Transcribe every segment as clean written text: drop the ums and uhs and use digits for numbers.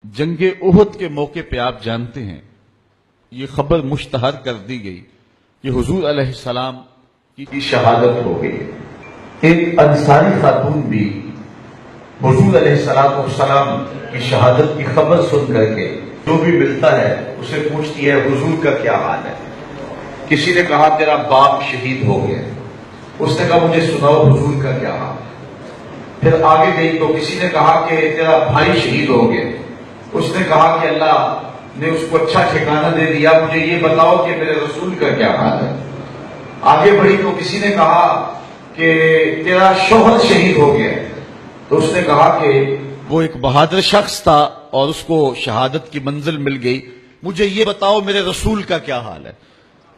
جنگ احد کے موقع پہ آپ جانتے ہیں یہ خبر مشتہر کر دی گئی کہ حضور علیہ السلام کی شہادت ہو گئی۔ ایک انصاری خاتون بھی حضور علیہ السلام کی شہادت کی خبر سن کر کے جو بھی ملتا ہے اسے پوچھتی ہے حضور کا کیا حال ہے۔ کسی نے کہا تیرا باپ شہید ہو گیا، اس نے کہا مجھے سناؤ حضور کا کیا حال ہے۔ پھر آگے گئی تو کسی نے کہا کہ تیرا بھائی شہید ہو گیا، اس نے کہا کہ اللہ نے اس کو اچھا ٹھکانہ دے دیا، مجھے یہ بتاؤ کہ میرے رسول کا کیا حال ہے۔ آگے بڑھی تو کسی نے کہا کہ تیرا شوہر شہید ہو گیا، تو اس نے کہا کہ وہ ایک بہادر شخص تھا اور اس کو شہادت کی منزل مل گئی، مجھے یہ بتاؤ میرے رسول کا کیا حال ہے۔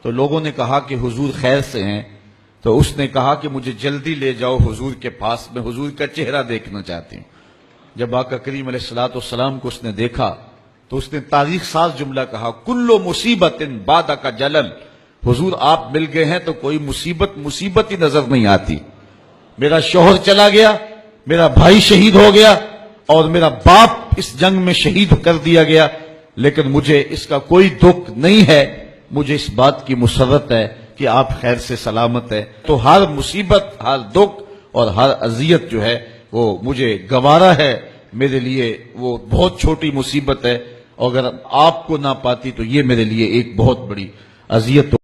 تو لوگوں نے کہا کہ حضور خیر سے ہیں، تو اس نے کہا کہ مجھے جلدی لے جاؤ حضور کے پاس، میں حضور کا چہرہ دیکھنا چاہتی ہوں۔ جب آقا کریم علیہ السلام کو اس نے دیکھا تو اس نے تاریخ ساز جملہ کہا کل مصیبت بعد کا جلل، حضور آپ مل گئے ہیں تو کوئی مصیبت ہی نظر نہیں آتی۔ میرا شوہر چلا گیا، میرا بھائی شہید ہو گیا اور میرا باپ اس جنگ میں شہید کر دیا گیا، لیکن مجھے اس کا کوئی دکھ نہیں ہے، مجھے اس بات کی مسرت ہے کہ آپ خیر سے سلامت ہے۔ تو ہر مصیبت، ہر دکھ اور ہر اذیت جو ہے وہ مجھے گوارا ہے، میرے لیے وہ بہت چھوٹی مصیبت ہے، اور اگر آپ کو نہ پاتی تو یہ میرے لیے ایک بہت بڑی اذیت